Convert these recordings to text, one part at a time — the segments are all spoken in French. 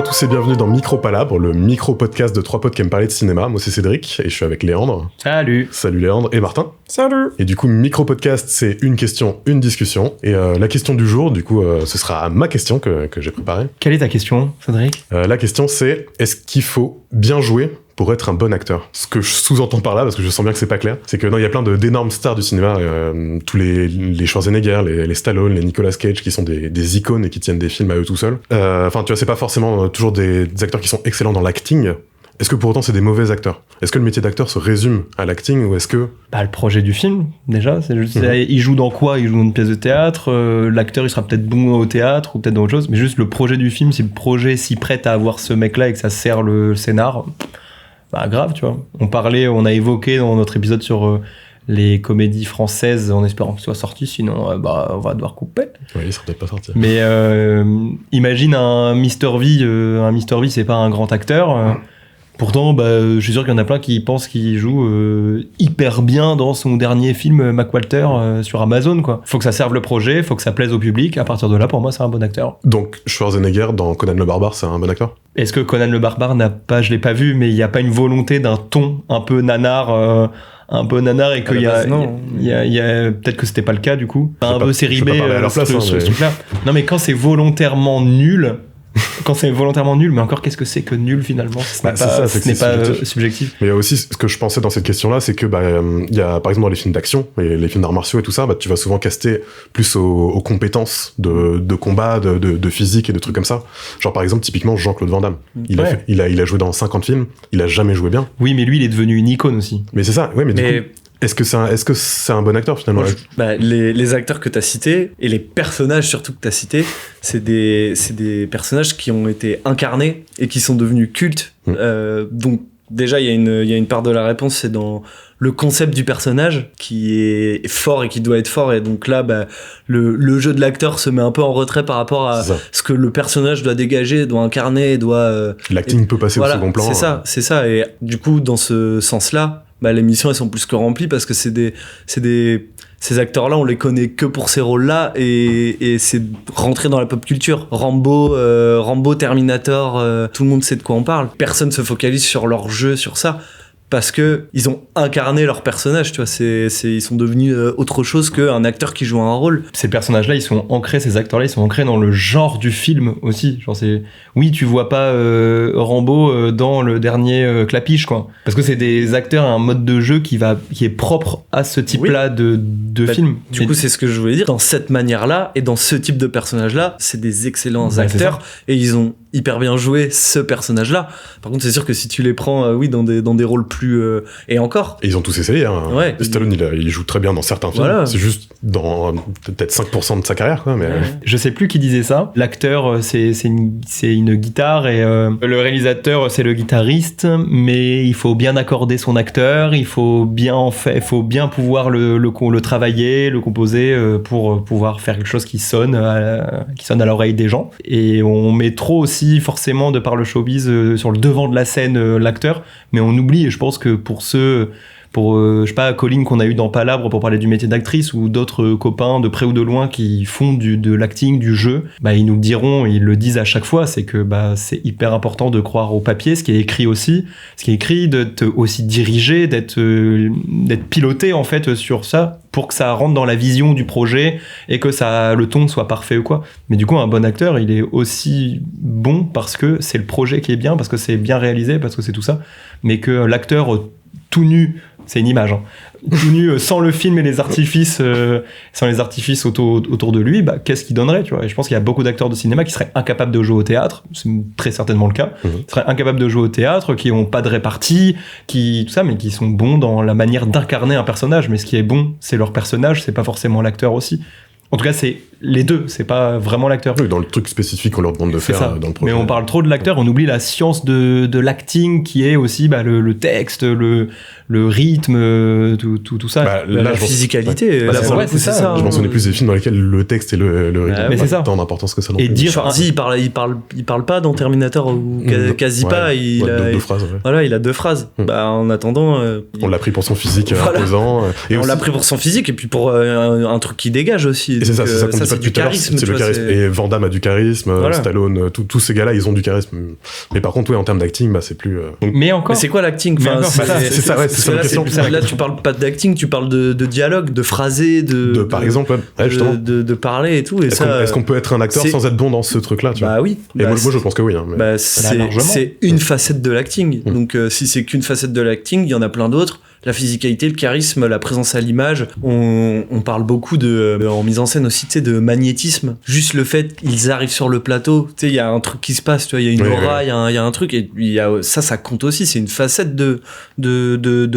à tous et bienvenue dans Micropalabre, le micro-podcast de 3 potes qui aiment parler de cinéma. Moi c'est Cédric et je suis avec Léandre. Salut. Salut Léandre et Martin. Salut. Et du coup, micro-podcast, c'est une question, une discussion. Et la question du jour, du coup, ce sera ma question que j'ai préparée. Quelle est ta question, Cédric ? La question c'est, est-ce qu'il faut bien jouer pour être un bon acteur? Ce que je sous-entends par là, parce que je sens bien que c'est pas clair, c'est que non, il y a plein d'énormes stars du cinéma, tous les Schwarzenegger, les Stallone, les Nicolas Cage, qui sont des icônes et qui tiennent des films à eux tout seuls. Enfin, tu vois, c'est pas forcément toujours des acteurs qui sont excellents dans l'acting. Est-ce que pour autant c'est des mauvais acteurs? Est-ce que le métier d'acteur se résume à l'acting ou est-ce que... Le projet du film, déjà, c'est juste, il joue dans quoi? Il joue dans une pièce de théâtre, l'acteur il sera peut-être bon au théâtre ou peut-être dans autre chose, mais juste le projet du film, si le projet s'y prête à avoir ce mec-là et que ça sert le scénar, grave, tu vois. On a évoqué dans notre épisode sur les comédies françaises en espérant que ce soit sorti, sinon on va devoir couper. Oui, il sera peut-être pas sorti. Mais imagine un Mr. V, c'est pas un grand acteur, pourtant, je suis sûr qu'il y en a plein qui pensent qu'il joue hyper bien dans son dernier film Mac Walter sur Amazon, quoi. Faut que ça serve le projet, faut que ça plaise au public. À partir de là, pour moi, c'est un bon acteur. Donc, Schwarzenegger dans Conan le Barbare, c'est un bon acteur? Est-ce que Conan le Barbare je l'ai pas vu, mais il n'y a pas une volonté d'un ton un peu nanar et qu'il y a peut-être que c'était pas le cas du coup. Un peu série B, ce truc-là. Non, mais quand c'est volontairement nul. Mais encore qu'est-ce que c'est que nul finalement? Ce n'est pas subjectif. Mais il y a aussi ce que je pensais dans cette question-là, c'est que il y a par exemple dans les films d'action et les films d'arts martiaux et tout ça, tu vas souvent caster plus aux compétences de combat, de physique et de trucs comme ça. Genre par exemple typiquement Jean-Claude Van Damme. Il a joué dans 50 films, il a jamais joué bien. Oui, mais lui il est devenu une icône aussi. Mais c'est ça, ouais, mais du coup. Est-ce que c'est un bon acteur finalement? Les acteurs que t'as cités et les personnages surtout que t'as cités, c'est des personnages qui ont été incarnés et qui sont devenus cultes. Donc déjà il y a une part de la réponse, c'est dans le concept du personnage qui est fort et qui doit être fort, et donc là le jeu de l'acteur se met un peu en retrait par rapport à ce que le personnage doit dégager, doit incarner, l'acting peut passer au second plan. C'est ça, et du coup dans ce sens-là, les missions elles sont plus que remplies parce que ces acteurs-là, on les connaît que pour ces rôles-là, et c'est rentré dans la pop culture. Rambo, Terminator, tout le monde sait de quoi on parle. Personne se focalise sur leur jeu, sur ça, parce que ils ont incarné leur personnage, tu vois. Ils sont devenus autre chose qu'un acteur qui joue un rôle. Ces personnages-là, ces acteurs-là, ils sont ancrés dans le genre du film aussi. Genre oui, tu vois pas Rambo dans le dernier Clapiche, quoi. Parce que c'est des acteurs, un mode de jeu qui est propre à ce type-là de film. Du coup, c'est ce que je voulais dire. Dans cette manière-là et dans ce type de personnage-là, c'est des excellents acteurs et ils ont hyper bien joué ce personnage-là. Par contre, c'est sûr que si tu les prends, dans des rôles plus et encore. Et ils ont tous essayé. Stallone, il joue très bien dans certains films. Voilà. C'est juste dans peut-être 5% de sa carrière, quoi. Mais je sais plus qui disait ça. L'acteur, c'est une guitare et le réalisateur, c'est le guitariste. Mais il faut bien accorder son acteur. Il faut bien pouvoir le travailler, le composer pour pouvoir faire quelque chose qui sonne à l'oreille des gens. Et on met trop aussi forcément de par le showbiz sur le devant de la scène l'acteur, mais on oublie, et je pense que pour Colline qu'on a eu dans Palabre pour parler du métier d'actrice, ou d'autres copains de près ou de loin qui font de l'acting, du jeu, ils nous le diront, ils le disent à chaque fois, c'est que c'est hyper important de croire au papier, ce qui est écrit aussi, d'être aussi dirigé, d'être piloté en fait sur ça, pour que ça rentre dans la vision du projet et que le ton soit parfait ou quoi. Mais du coup, un bon acteur, il est aussi bon parce que c'est le projet qui est bien, parce que c'est bien réalisé, parce que c'est tout ça. Mais que l'acteur tout nu, c'est une image, tout nu, sans le film et les artifices, autour de lui, qu'est-ce qu'il donnerait, tu vois? Et je pense qu'il y a beaucoup d'acteurs de cinéma qui seraient incapables de jouer au théâtre, c'est très certainement le cas, seraient incapables de jouer au théâtre, qui n'ont pas de répartie, tout ça, mais qui sont bons dans la manière d'incarner un personnage. Mais ce qui est bon, c'est leur personnage, c'est pas forcément l'acteur aussi. En tout cas, c'est les deux, c'est pas vraiment l'acteur. Oui, dans le truc spécifique qu'on leur demande de faire dans le projet. Mais on parle trop de l'acteur, on oublie la science de l'acting qui est aussi le texte, le rythme, tout ça. La physicalité. C'est ça. Je mentionnais plus des films dans lesquels le texte et le rythme mais c'est ça. Tant d'importance que ça. Et dire, il parle pas dans Terminator ou quasi pas. Il a 2 phrases. Ouais. Voilà, il a 2 phrases. En attendant, on l'a pris pour son physique imposant. Et on l'a pris pour son physique et puis pour un truc qui dégage aussi. Et c'est ça qu'on dit pas c'est depuis du tout à l'heure, charisme. c'est tu le vois, charisme. Et Van Damme a du charisme, Voilà. Stallone, tous ces gars-là, ils ont du charisme. Mais par contre, ouais, en termes d'acting, bah, c'est plus. Donc, Mais encore. Mais c'est quoi l'acting? Mais encore, c'est ça, ouais, c'est ça la là, question. là, tu parles pas d'acting, tu parles de dialogue, de phrasé, par exemple, ouais, justement. de parler et tout. Et Est-ce qu'on peut être un acteur c'est- sans être bon dans ce truc-là, tu vois? Bah oui. Et Bah, moi, je pense que oui. Hein, mais- Bah, largement. c'est une facette de l'acting. Mm. Donc, si c'est qu'une facette de l'acting, il y en a plein d'autres. La physicalité, le charisme, la présence à l'image. On parle beaucoup en mise en scène aussi, tu sais, de magnétisme. Juste le fait qu'ils arrivent sur le plateau, tu sais, il y a un truc qui se passe, tu vois, il y a une Oui, aura, il y a un truc, et ça compte aussi. C'est une facette de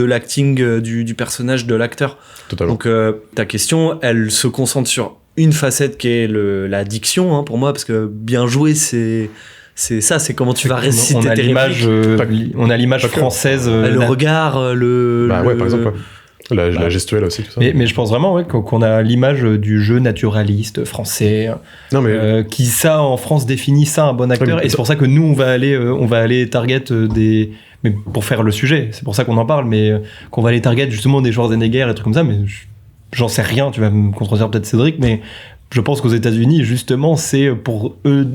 l'acting du personnage, de l'acteur. Totalement. Donc, ta question, elle se concentre sur une facette qui est la diction, hein, pour moi, parce que bien jouer, c'est ça, c'est comment tu vas réciter on a tes l'image, répliques. on a l'image Pas que. française. Le regard, Bah ouais, par exemple, ouais. La Bah. gestuelle aussi, tout ça. Mais je pense vraiment ouais, qu'on a l'image du jeu naturaliste français, Non, mais. qui ça en France définit ça un bon acteur. mais- Et c'est pour ça que nous on va aller target des. Mais pour faire le sujet, c'est pour ça qu'on en parle, mais qu'on va aller target justement des Schwarzenegger et des trucs comme ça. Mais j'en sais rien. Tu vas me contredire peut-être Cédric, mais je pense qu'aux États-Unis justement c'est pour eux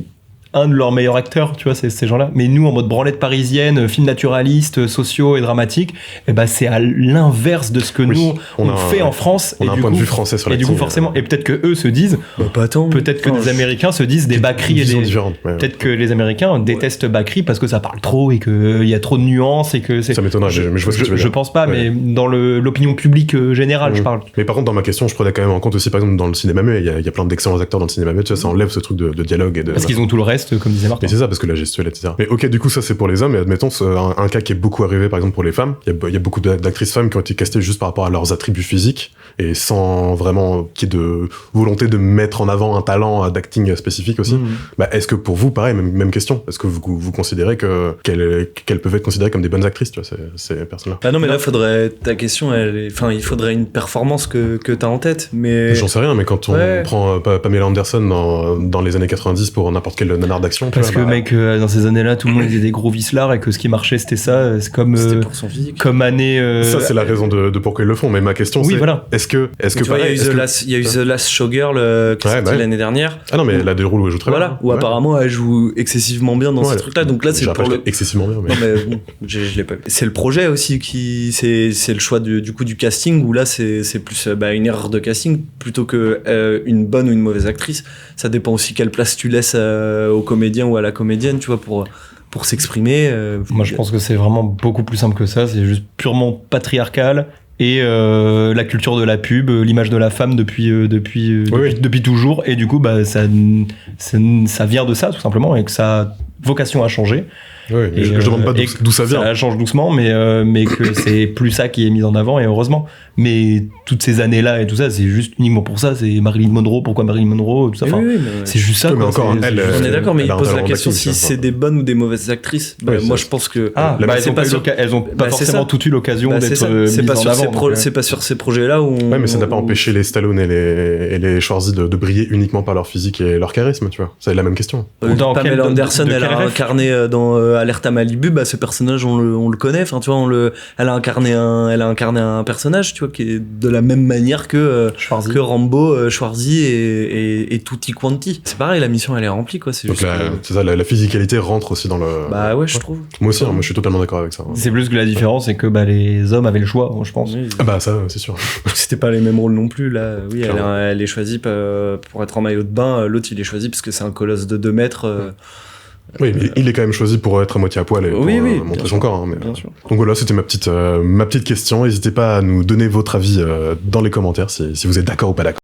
un de leurs meilleurs acteurs, tu vois, ces gens-là. Mais nous, en mode branlette parisienne, film naturaliste, sociaux et dramatiques, et ben c'est à l'inverse de ce que Oui, nous on a fait en France. On a un point de vue français sur Et du coup, l'acting, forcément, et peut-être que eux se disent, Bah, pas tant. peut-être que Enfin, les Américains se disent des Bakri et vision des. différente. Ouais. Peut-être que les Américains détestent Bakri parce que ça parle trop et qu'il y a trop de nuances et que c'est. Ça m'étonnerait, mais je vois ce que tu veux Je dire. pense pas, Ouais. mais dans l'opinion publique générale, je Mhm. parle. Mais par contre, dans ma question, je prenais quand même en compte aussi, par exemple, dans le cinéma muet, il y a plein d'excellents acteurs dans le cinéma muet, tu vois, ça enlève ce truc de dialogue et de. Parce qu'ils ont tout le reste, comme disait Martin. Mais c'est ça, parce que la gestuelle, etc. Mais ok, du coup, ça c'est pour les hommes, et admettons, un cas qui est beaucoup arrivé, par exemple, pour les femmes. Il y a beaucoup d'actrices femmes qui ont été castées juste par rapport à leurs attributs physiques, et sans vraiment qu'il y ait de volonté de mettre en avant un talent d'acting spécifique aussi. Mhm. Bah, est-ce que pour vous, pareil, même question, est-ce que vous considérez qu'elles peuvent être considérées comme des bonnes actrices, tu vois, ces personnes-là? Ah non, mais là, ta question, enfin, il faudrait une performance que t'as en tête, mais. J'en sais rien, mais quand on Ouais. prend Pamela Anderson dans les années 90 pour n'importe quel nanar d'action, tu Parce que, vois, bah, mec, dans ces années-là, tout le monde était des gros vislards et que ce qui marchait, c'était ça. C'est comme, C'était pour son physique. comme année. ça c'est la raison de pourquoi ils le font, mais ma question Oui, c'est voilà. est-ce que Tu vois, pareil, il y a eu The Last Showgirl qui est Ouais, sorti ouais. l'année dernière. Ah non, mais elle a des rôles où elle joue très Voilà, bien. où Ouais. apparemment elle joue excessivement bien dans Ouais. ce truc-là. Donc là, c'est J'ai pour pas le. excessivement bien, mais Non, mais bon, je l'ai pas vu. C'est le projet aussi c'est le choix du coup du casting où là c'est plus une erreur de casting plutôt que une bonne ou une mauvaise actrice. Ça dépend aussi quelle place tu laisses au comédien ou à la comédienne, tu vois, pour s'exprimer. Moi, je pense que c'est vraiment beaucoup plus simple que ça. C'est juste purement patriarcal et la culture de la pub, l'image de la femme depuis toujours. Et du coup, bah, ça vient de ça, tout simplement, et que ça a vocation à changer. ouais, Et, je demande pas et d'où ça vient. Ça change doucement, mais que c'est plus ça qui est mis en avant, et heureusement. Mais toutes ces années-là et tout ça, c'est juste uniquement pour ça. C'est Marilyn Monroe, pourquoi Marilyn Monroe, tout ça. Oui, Enfin, oui, mais- c'est juste ça. Ouais, mais quoi. encore, C'est- elle, c'est- On est d'accord, mais elle il a un pose la talent question d'acting, si ça. c'est des bonnes ou des mauvaises actrices. Bah, Oui, moi, c'est- je pense que. Ah, La- bah, c'est elles ont pas pas, eu sur- l'oca- elles ont pas Bah, c'est forcément ça. toutes eu l'occasion Bah, d'être c'est mises pas en sur avant. donc, c'est pas sur ces projets-là où. Ouais, mais ça n'a pas empêché les Stallone et les Schwarzy de briller uniquement par leur physique et leur charisme, tu vois. C'est la même question. Dans Pamela quel- Anderson, de elle quel a rêve incarné dans Alerte à Malibu, bah, ce personnage, on le connaît. Enfin, tu vois, elle a incarné un personnage, tu vois, qui est de la même manière que Schwarzy. Rambo, Schwarzy et Tutti Quanti. C'est pareil, la mission, elle est remplie, quoi. C'est Donc juste c'est ça, la physicalité rentre aussi dans le. bah ouais, je trouve. Moi aussi, hein, moi je suis totalement d'accord avec ça. hein. C'est plus que la différence, c'est que bah, les hommes avaient le choix, je pense. Oui. Ah bah ça, c'est sûr. C'était pas les mêmes rôles non plus, là. Oui, Clairement. elle est choisie pour être en maillot de bain. L'autre, il est choisi parce que c'est un colosse de 2 mètres. Oui, mais il est quand même choisi pour être à moitié à poil et pour Oui, oui, montrer bien son sûr. corps. hein, mais... Bien sûr. Donc voilà, c'était ma petite question. N'hésitez pas à nous donner votre avis dans les commentaires si vous êtes d'accord ou pas d'accord.